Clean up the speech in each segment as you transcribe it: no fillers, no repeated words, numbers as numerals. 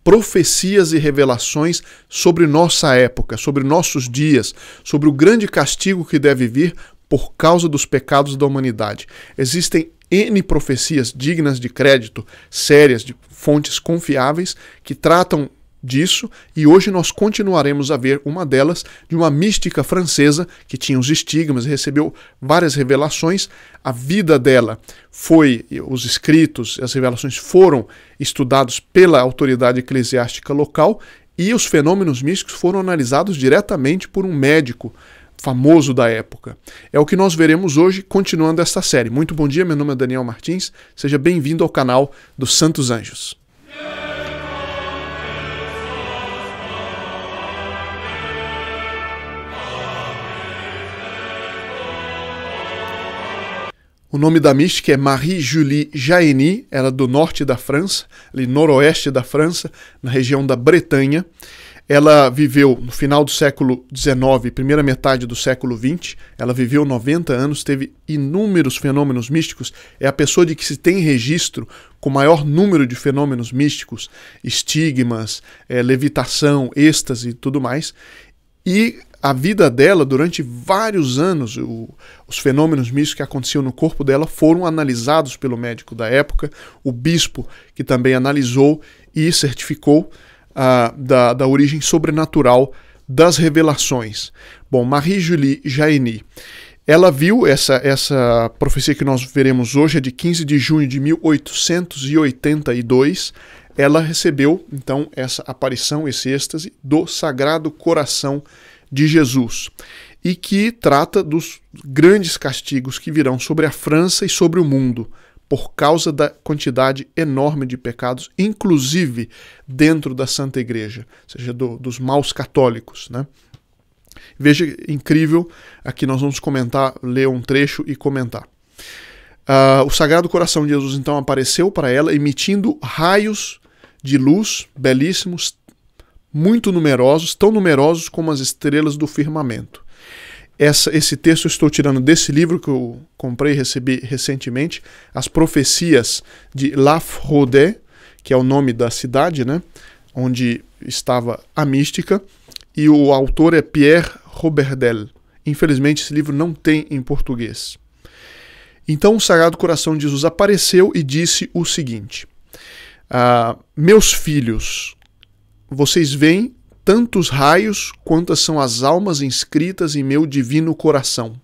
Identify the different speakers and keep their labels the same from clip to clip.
Speaker 1: profecias e revelações sobre nossa época, sobre nossos dias, sobre o grande castigo que deve vir por causa dos pecados da humanidade. Existem N profecias dignas de crédito, sérias, de fontes confiáveis, que tratam disso, e hoje nós continuaremos a ver uma delas, de uma mística francesa que tinha os estigmas e recebeu várias revelações. A vida dela foi, os escritos, as revelações foram estudados pela autoridade eclesiástica local, e os fenômenos místicos foram analisados diretamente por um médico famoso da época. É o que nós veremos hoje, continuando esta série. Muito bom dia, meu nome é Daniel Martins, seja bem-vindo ao canal dos Santos Anjos. O nome da mística é Marie-Julie Jahenny, ela é do norte da França, ali noroeste da França, na região da Bretanha. Ela viveu no final do século XIX, primeira metade do século XX, ela viveu 90 anos, teve inúmeros fenômenos místicos, é a pessoa de que se tem registro com maior número de fenômenos místicos, estigmas, levitação, êxtase e tudo mais, e a vida dela, durante vários anos, os fenômenos místicos que aconteciam no corpo dela foram analisados pelo médico da época, o bispo que também analisou e certificou da origem sobrenatural das revelações. Bom, Marie-Julie Jahenny, ela viu essa profecia que nós veremos hoje, é de 15 de junho de 1882, ela recebeu, então, essa aparição, esse êxtase do Sagrado Coração de Jesus, e que trata dos grandes castigos que virão sobre a França e sobre o mundo, por causa da quantidade enorme de pecados, inclusive dentro da Santa Igreja, ou seja, dos maus católicos, né? Veja, incrível, aqui nós vamos comentar, ler um trecho e comentar. O Sagrado Coração de Jesus, então, apareceu para ela, emitindo raios de luz belíssimos, muito numerosos, tão numerosos como as estrelas do firmamento. Esse texto eu estou tirando desse livro que eu comprei e recebi recentemente, As Profecias de La Fraude, que é o nome da cidade, né, onde estava a mística, e o autor é Pierre Roberdel. Infelizmente esse livro não tem em português. Então o Sagrado Coração de Jesus apareceu e disse o seguinte: meus filhos, vocês veem tantos raios quantas são as almas inscritas em meu divino coração,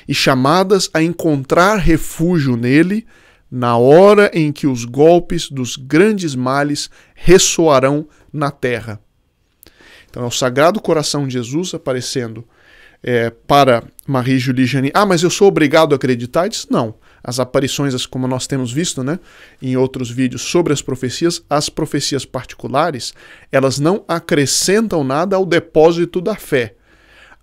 Speaker 1: e chamadas a encontrar refúgio nele na hora em que os golpes dos grandes males ressoarão na terra. Então é o Sagrado Coração de Jesus aparecendo para Marie-Julie Jahenny. Mas eu sou obrigado a acreditar? Diz, não. As aparições, como nós temos visto, né, em outros vídeos sobre as profecias particulares, elas não acrescentam nada ao depósito da fé.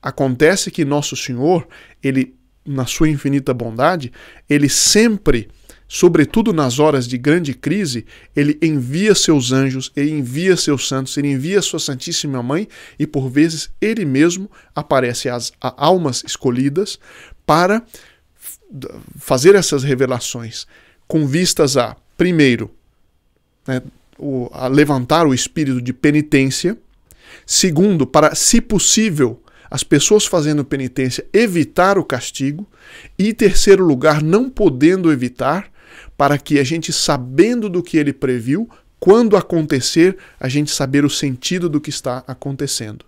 Speaker 1: Acontece que Nosso Senhor, ele, na sua infinita bondade, ele sempre, sobretudo nas horas de grande crise, ele envia seus anjos, ele envia seus santos, ele envia sua Santíssima Mãe, e por vezes ele mesmo aparece a almas escolhidas para fazer essas revelações, com vistas a, primeiro, a levantar o espírito de penitência; segundo, para, se possível, as pessoas fazendo penitência evitar o castigo; e, terceiro lugar, não podendo evitar, para que a gente, sabendo do que ele previu, quando acontecer, a gente saber o sentido do que está acontecendo.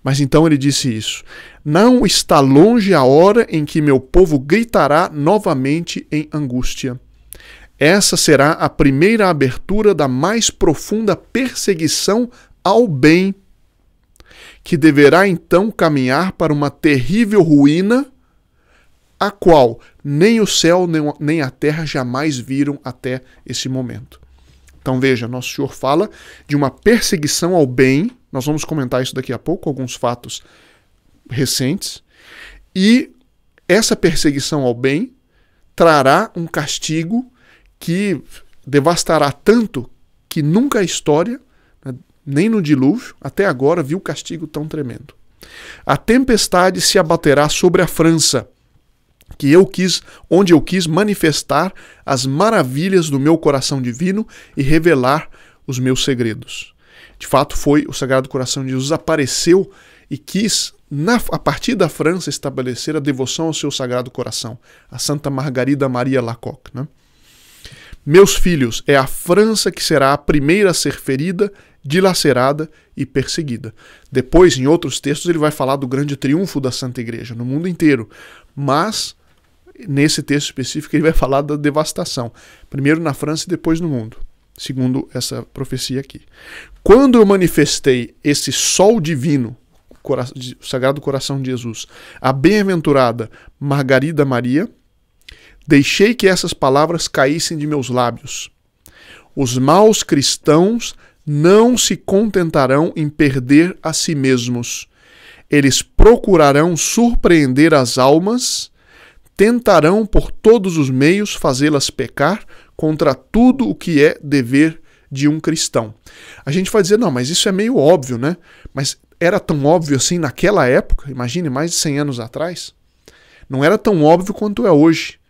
Speaker 1: Mas então ele disse isso: não está longe a hora em que meu povo gritará novamente em angústia. Essa será a primeira abertura da mais profunda perseguição ao bem, que deverá então caminhar para uma terrível ruína, a qual nem o céu nem a terra jamais viram até esse momento. Então veja, Nosso Senhor fala de uma perseguição ao bem. Nós vamos comentar isso daqui a pouco, alguns fatos recentes. E essa perseguição ao bem trará um castigo que devastará tanto que nunca a história, nem no dilúvio, até agora, viu castigo tão tremendo. A tempestade se abaterá sobre a França, onde eu quis manifestar as maravilhas do meu coração divino e revelar os meus segredos. De fato, foi o Sagrado Coração de Jesus apareceu e quis, a partir da França, estabelecer a devoção ao seu Sagrado Coração, a Santa Margarida Maria Alacoque, né? Meus filhos, é a França que será a primeira a ser ferida, dilacerada e perseguida. Depois, em outros textos, ele vai falar do grande triunfo da Santa Igreja no mundo inteiro. Mas, nesse texto específico, ele vai falar da devastação. Primeiro na França e depois no mundo, segundo essa profecia aqui. Quando eu manifestei esse sol divino, o Sagrado Coração de Jesus, a bem-aventurada Margarida Maria, deixei que essas palavras caíssem de meus lábios. Os maus cristãos não se contentarão em perder a si mesmos. Eles procurarão surpreender as almas, tentarão por todos os meios fazê-las pecar contra tudo o que é dever de um cristão. A gente vai dizer, não, mas isso é meio óbvio, né? Mas era tão óbvio assim naquela época, imagine, mais de 100 anos atrás? Não era tão óbvio quanto é hoje.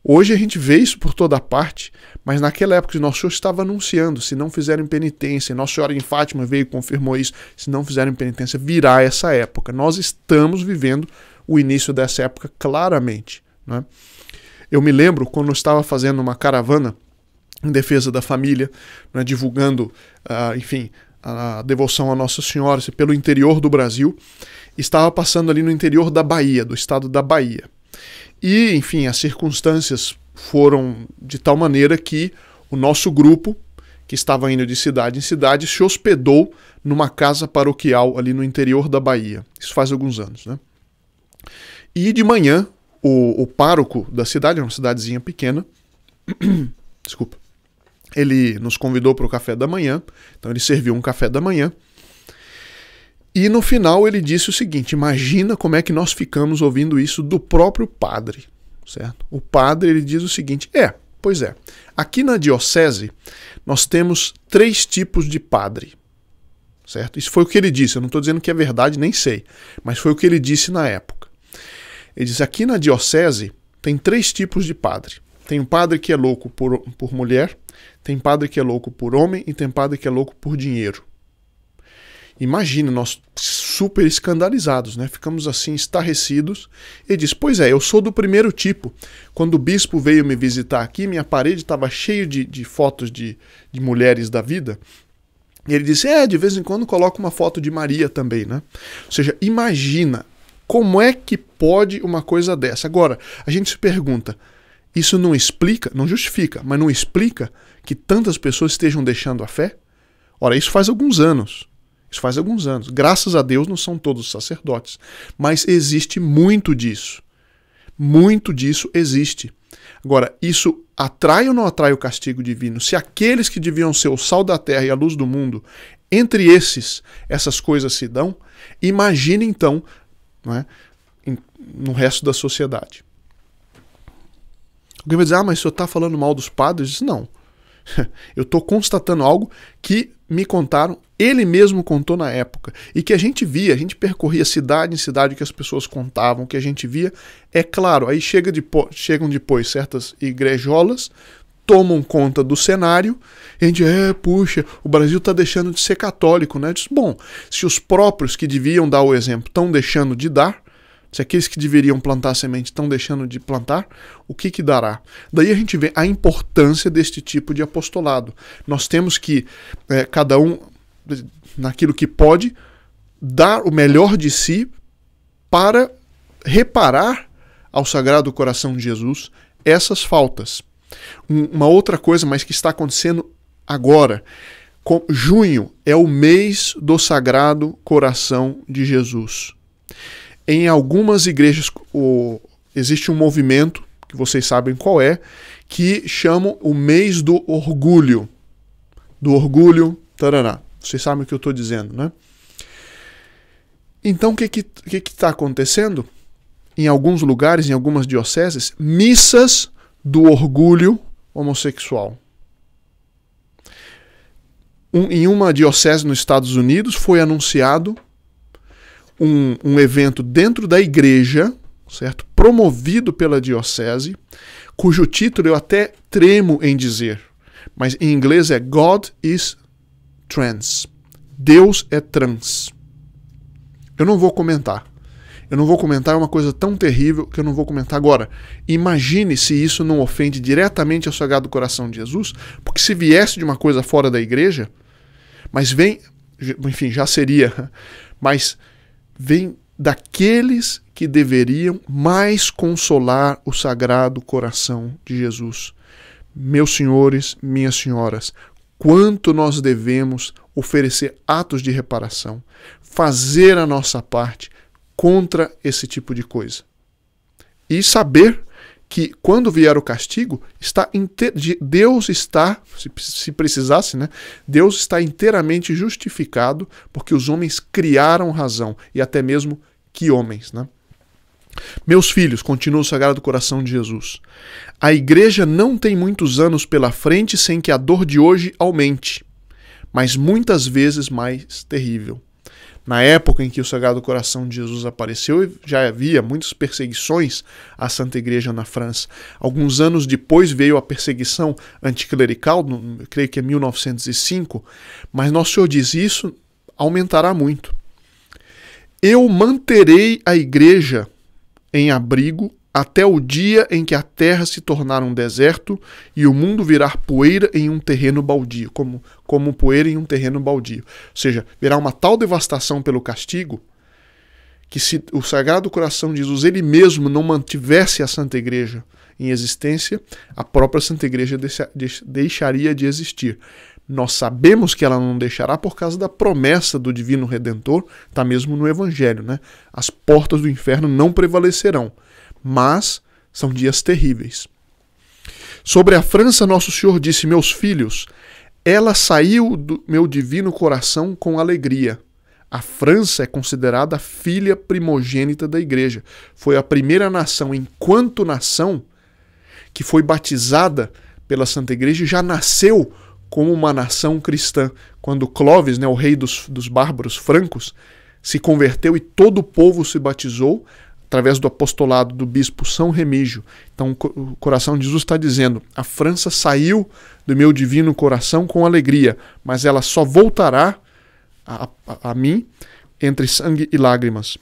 Speaker 1: Hoje a gente vê isso por toda parte, mas naquela época Nosso Senhor estava anunciando, se não fizerem penitência, Nossa Senhora em Fátima veio e confirmou isso, se não fizerem penitência, virá essa época. Nós estamos vivendo o início dessa época claramente, né? Eu me lembro quando eu estava fazendo uma caravana em defesa da família, né, divulgando, enfim, a devoção a Nossa Senhora pelo interior do Brasil, estava passando ali no interior da Bahia, do estado da Bahia. E, enfim, as circunstâncias foram de tal maneira que o nosso grupo, que estava indo de cidade em cidade, se hospedou numa casa paroquial ali no interior da Bahia. Isso faz alguns anos, né? E de manhã, o pároco da cidade, uma cidadezinha pequena, desculpa, ele nos convidou para o café da manhã, então ele serviu um café da manhã, e no final ele disse o seguinte, imagina como é que nós ficamos ouvindo isso do próprio padre, certo? O padre, ele diz o seguinte, pois é, aqui na diocese nós temos 3 tipos de padre, certo? Isso foi o que ele disse, eu não estou dizendo que é verdade, nem sei, mas foi o que ele disse na época. Ele diz, aqui na diocese tem 3 tipos de padre. Tem um padre que é louco por mulher, tem padre que é louco por homem e tem padre que é louco por dinheiro. Imagina, nós super escandalizados, né? Ficamos assim, estarrecidos. Ele diz, pois é, eu sou do primeiro tipo. Quando o bispo veio me visitar aqui, minha parede estava cheia de fotos de mulheres da vida. E ele disse, de vez em quando coloca uma foto de Maria também, né? Ou seja, imagina, como é que pode uma coisa dessa? Agora, a gente se pergunta, isso não explica, não justifica, mas não explica que tantas pessoas estejam deixando a fé? Ora, isso faz alguns anos. Isso faz alguns anos. Graças a Deus não são todos sacerdotes. Mas existe muito disso. Muito disso existe. Agora, isso atrai ou não atrai o castigo divino? Se aqueles que deviam ser o sal da terra e a luz do mundo, entre essas coisas se dão, imagine então, não é, no resto da sociedade. Alguém vai dizer, mas o senhor está falando mal dos padres? Não. Eu estou constatando algo que me contaram, ele mesmo contou na época, e que a gente via, a gente percorria cidade em cidade, que as pessoas contavam, que a gente via, é claro, aí chegam depois certas igrejolas, tomam conta do cenário, e a gente, puxa, o Brasil está deixando de ser católico, né? Diz, bom, se os próprios que deviam dar o exemplo estão deixando de dar, se aqueles que deveriam plantar a semente estão deixando de plantar, o que dará? Daí a gente vê a importância deste tipo de apostolado. Nós temos que, cada um, naquilo que pode, dar o melhor de si para reparar ao Sagrado Coração de Jesus essas faltas. Uma outra coisa, mas que está acontecendo agora, junho é o mês do Sagrado Coração de Jesus. Em algumas igrejas existe um movimento, que vocês sabem qual é, que chamam o mês do orgulho. Do orgulho, tarará. Vocês sabem o que eu estou dizendo, né? Então, o que está acontecendo? Em alguns lugares, em algumas dioceses, missas do orgulho homossexual. Em uma diocese nos Estados Unidos foi anunciado um evento dentro da igreja, certo? Promovido pela diocese, cujo título eu até tremo em dizer, mas em inglês é God is trans. Deus é trans. Eu não vou comentar. É uma coisa tão terrível que eu não vou comentar agora. Imagine se isso não ofende diretamente ao Sagrado Coração de Jesus, porque se viesse de uma coisa fora da igreja, mas vem, enfim, já seria, mas vem daqueles que deveriam mais consolar o Sagrado Coração de Jesus. Meus senhores, minhas senhoras, quanto nós devemos oferecer atos de reparação, fazer a nossa parte contra esse tipo de coisa. E saber que quando vier o castigo, Deus está, se precisasse, né? Deus está inteiramente justificado porque os homens criaram razão, e até mesmo que homens, né? Meus filhos, continua o Sagrado Coração de Jesus, a igreja não tem muitos anos pela frente sem que a dor de hoje aumente, mas muitas vezes mais terrível. Na época em que o Sagrado Coração de Jesus apareceu, já havia muitas perseguições à Santa Igreja na França. Alguns anos depois veio a perseguição anticlerical, creio que é 1905, mas Nosso Senhor diz, isso aumentará muito. Eu manterei a igreja em abrigo até o dia em que a terra se tornar um deserto e o mundo virar poeira em um terreno baldio, como poeira em um terreno baldio. Ou seja, virá uma tal devastação pelo castigo que se o Sagrado Coração de Jesus ele mesmo não mantivesse a Santa Igreja em existência, a própria Santa Igreja deixaria de existir. Nós sabemos que ela não deixará por causa da promessa do Divino Redentor, está mesmo no Evangelho, né? As portas do inferno não prevalecerão. Mas são dias terríveis. Sobre a França, Nosso Senhor disse, meus filhos, ela saiu do meu divino coração com alegria. A França é considerada a filha primogênita da igreja. Foi a primeira nação, enquanto nação, que foi batizada pela Santa Igreja e já nasceu como uma nação cristã. Quando Clovis, né, o rei dos bárbaros francos, se converteu e todo o povo se batizou, através do apostolado do bispo São Remígio. Então o coração de Jesus está dizendo, a França saiu do meu divino coração com alegria, mas ela só voltará a mim entre sangue e lágrimas.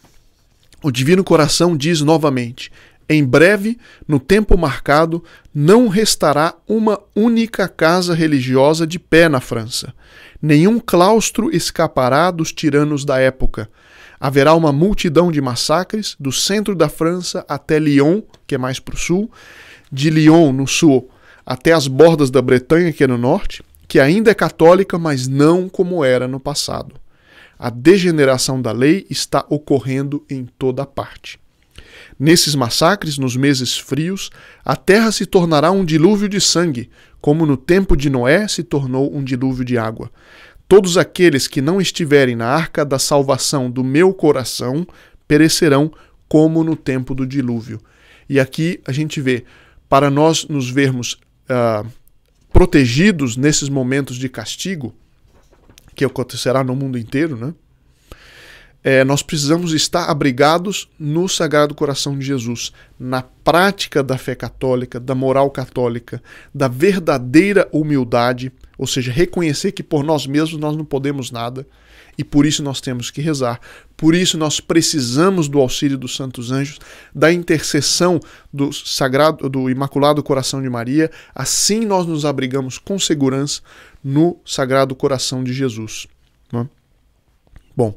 Speaker 1: O divino coração diz novamente, em breve, no tempo marcado, não restará uma única casa religiosa de pé na França. Nenhum claustro escapará dos tiranos da época. Haverá uma multidão de massacres, do centro da França até Lyon, que é mais para o sul, de Lyon, no sul, até as bordas da Bretanha, que é no norte, que ainda é católica, mas não como era no passado. A degeneração da lei está ocorrendo em toda parte. Nesses massacres, nos meses frios, a terra se tornará um dilúvio de sangue, como no tempo de Noé se tornou um dilúvio de água. Todos aqueles que não estiverem na arca da salvação do meu coração perecerão como no tempo do dilúvio. E aqui a gente vê, para nós nos vermos protegidos nesses momentos de castigo, que acontecerá no mundo inteiro, né? Nós precisamos estar abrigados no Sagrado Coração de Jesus, na prática da fé católica, da moral católica, da verdadeira humildade, ou seja, reconhecer que por nós mesmos nós não podemos nada e por isso nós temos que rezar. Por isso nós precisamos do auxílio dos santos anjos, da intercessão do Imaculado Coração de Maria. Assim nós nos abrigamos com segurança no Sagrado Coração de Jesus. Né? Bom,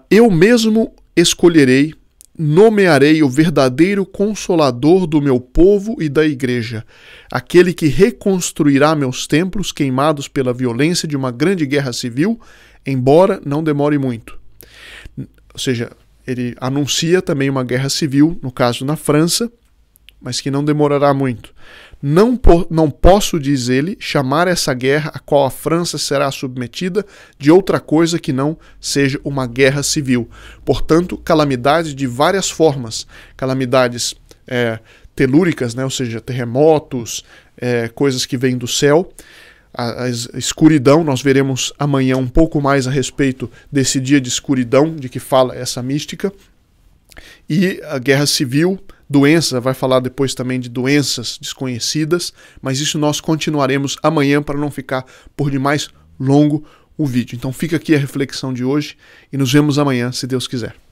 Speaker 1: eu mesmo escolherei, nomearei o verdadeiro consolador do meu povo e da igreja, aquele que reconstruirá meus templos queimados pela violência de uma grande guerra civil, embora não demore muito. Ou seja, ele anuncia também uma guerra civil, no caso na França, mas que não demorará muito. Não posso, diz ele, chamar essa guerra a qual a França será submetida de outra coisa que não seja uma guerra civil. Portanto, calamidades de várias formas. Calamidades telúricas, né? Ou seja, terremotos, coisas que vêm do céu. A escuridão, nós veremos amanhã um pouco mais a respeito desse dia de escuridão, de que fala essa mística. E a guerra civil, doença, vai falar depois também de doenças desconhecidas, mas isso nós continuaremos amanhã para não ficar por demais longo o vídeo. Então fica aqui a reflexão de hoje e nos vemos amanhã, se Deus quiser.